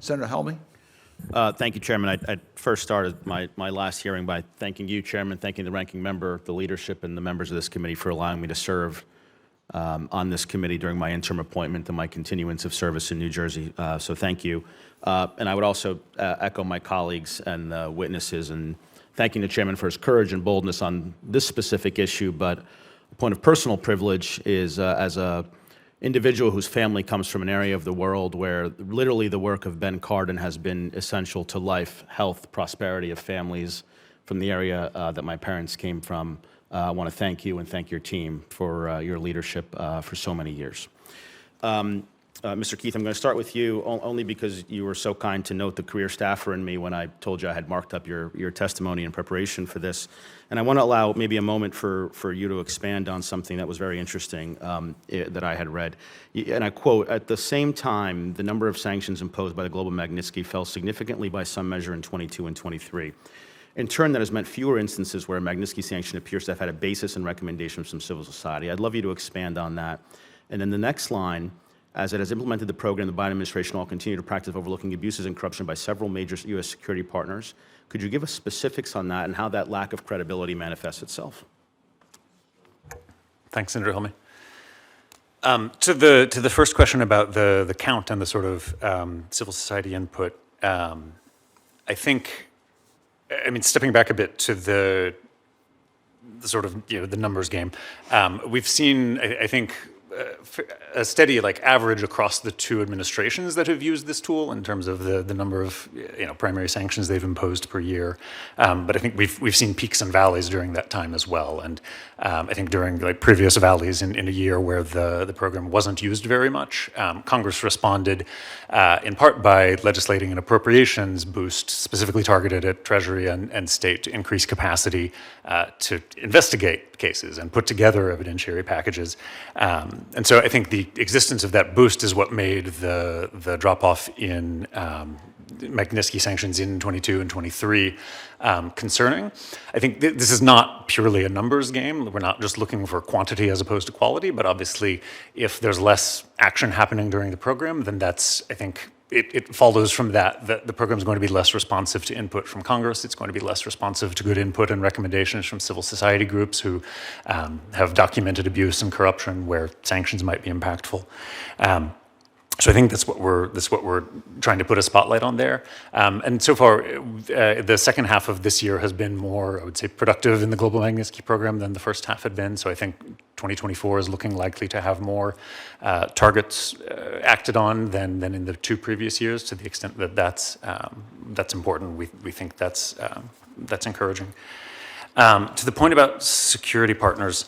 Senator Helmy. Thank you, Chairman. I'd first started my last hearing by thanking you, Chairman, thanking the ranking member, the leadership, and the members of this committee for allowing me to serve on this committee during my interim appointment and my continuance of service in New Jersey. So thank you. And I would also echo my colleagues and witnesses in thanking the Chairman for his courage and boldness on this specific issue. But a point of personal privilege is as a individual whose family comes from an area of the world where literally the work of Ben Cardin has been essential to life, health, prosperity of families from the area that my parents came from. I want to thank you and thank your team for your leadership for so many years. Mr. Keith, I'm going to start with you only because you were so kind to note the career staffer in me when I told you I had marked up your testimony in preparation for this. And I want to allow maybe a moment for you to expand on something that was very interesting that I had read. And I quote, "At the same time, the number of sanctions imposed by the global Magnitsky fell significantly by some measure in 22 and 23. In turn, that has meant fewer instances where a Magnitsky sanction appears to have had a basis in recommendations from civil society." I'd love you to expand on that. And then the next line, "As it has implemented the program, the Biden administration will continue to practice overlooking abuses and corruption by several major U.S. security partners." Could you give us specifics on that and how that lack of credibility manifests itself? Thanks, Senator Helmy. To the first question about the count and the sort of civil society input, I think, I mean, stepping back a bit to the sort of, the numbers game, we've seen, I think, a steady average across the two administrations that have used this tool in terms of the number of primary sanctions they've imposed per year. But I think we've seen peaks and valleys during that time as well. And I think during previous valleys in a year where the program wasn't used very much, Congress responded in part by legislating an appropriations boost specifically targeted at Treasury and state to increase capacity to investigate cases and put together evidentiary packages. And so I think the existence of that boost is what made the drop-off in Magnitsky sanctions in 22 and 23 concerning. I think this is not purely a numbers game. We're not just looking for quantity as opposed to quality, but obviously if there's less action happening during the program, then that's, I think, it follows from that the program is going to be less responsive to input from Congress. It's going to be less responsive to good input and recommendations from civil society groups who have documented abuse and corruption where sanctions might be impactful. So I think that's what we're trying to put a spotlight on there. And so far, the second half of this year has been more, I would say, productive in the global Magnitsky program than the first half had been. So I think 2024 is looking likely to have more targets acted on than in the two previous years. To the extent that that's important, we think that's encouraging. To the point about security partners.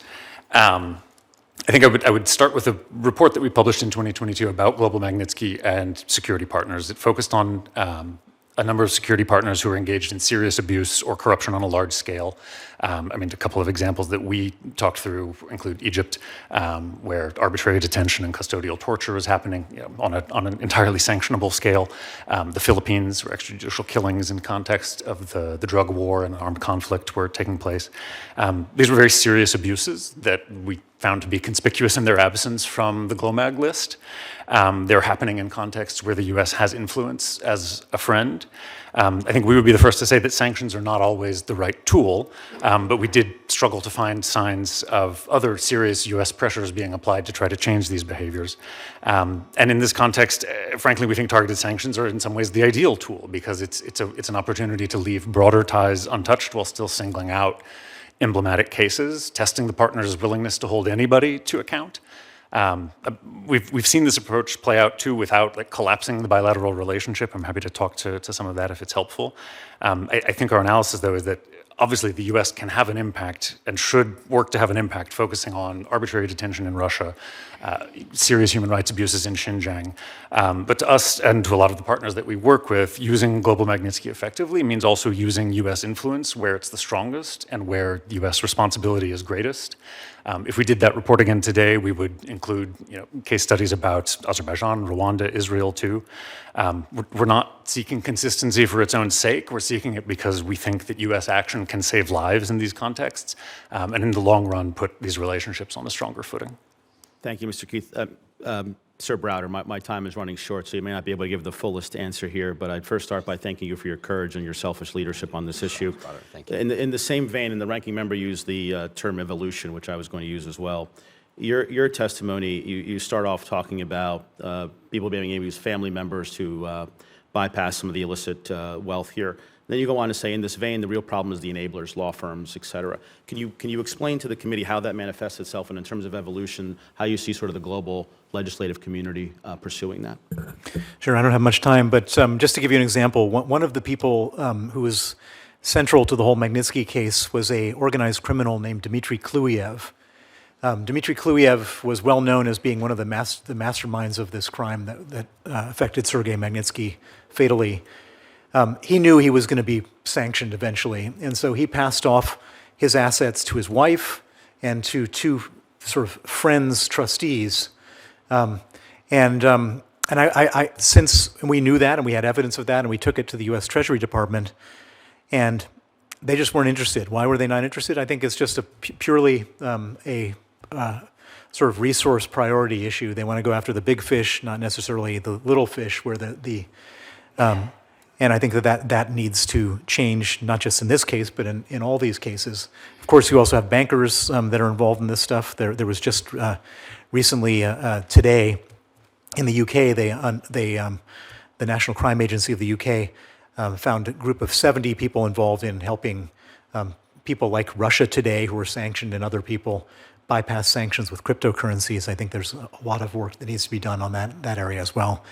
I think I would start with a report that we published in 2022 about global Magnitsky and security partners. It focused on a number of security partners who are engaged in serious abuse or corruption on a large scale. I mean, a couple of examples that we talked through include Egypt, where arbitrary detention and custodial torture is happening on an entirely sanctionable scale. The Philippines, where extrajudicial killings in context of the drug war and armed conflict were taking place. These were very serious abuses that we found to be conspicuous in their absence from the GLOMAG list. They're happening in contexts where the U.S. has influence as a friend. I think we would be the first to say that sanctions are not always the right tool, but we did struggle to find signs of other serious U.S. pressures being applied to try to change these behaviors. And in this context, frankly, we think targeted sanctions are in some ways the ideal tool because it's an opportunity to leave broader ties untouched while still singling out emblematic cases, testing the partner's willingness to hold anybody to account. We've seen this approach play out too without collapsing the bilateral relationship. I'm happy to talk to some of that if it's helpful. I think our analysis though is that obviously the US can have an impact and should work to have an impact focusing on arbitrary detention in Russia, serious human rights abuses in Xinjiang. But to us and to a lot of the partners that we work with, using global Magnitsky effectively means also using US influence where it's the strongest and where US responsibility is greatest. If we did that report again today, we would include case studies about Azerbaijan, Rwanda, Israel too. We're not seeking consistency for its own sake. We're seeking it because we think that US action can save lives in these contexts and in the long run put these relationships on a stronger footing. Thank you, Mr. Keith. Sir Browder, my time is running short, so you may not be able to give the fullest answer here, but I'd first start by thanking you for your courage and your selfish leadership on this issue. Thank you. In the same vein, and the ranking member used the term evolution, which I was going to use as well. Your testimony, you start off talking about people being able to use family members to bypass some of the illicit wealth here. Then you go on to say, in this vein, the real problem is the enablers, law firms, et cetera. Can you explain to the committee how that manifests itself, and in terms of evolution, how you see sort of the global legislative community pursuing that? Sure, I don't have much time, but just to give you an example, one of the people who was central to the whole Magnitsky case was a organized criminal named Dmitry Kluyev. Dmitry Kluyev was well known as being one of the masterminds of this crime that affected Sergei Magnitsky fatally. He knew he was going to be sanctioned eventually, and so he passed off his assets to his wife and to two sort of friends, trustees. Since we knew that and we had evidence of that, and we took it to the U.S. Treasury Department, and they just weren't interested. Why were they not interested? I think it's just a purely a sort of resource priority issue. They want to go after the big fish, not necessarily the little fish, where and I think that needs to change, not just in this case, but in all these cases. Of course, you also have bankers that are involved in this stuff. There was just recently, today, in the UK, the National Crime Agency of the UK found a group of 70 people involved in helping people like Russia Today, who are sanctioned, and other people bypass sanctions with cryptocurrencies. I think there's a lot of work that needs to be done on that area as well.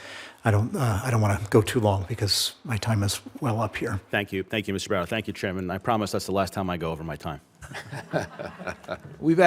I don't want to go too long because my time is well up here. Thank you, Mr. Browder. Thank you, Chairman. I promise that's the last time I go over my time. We've had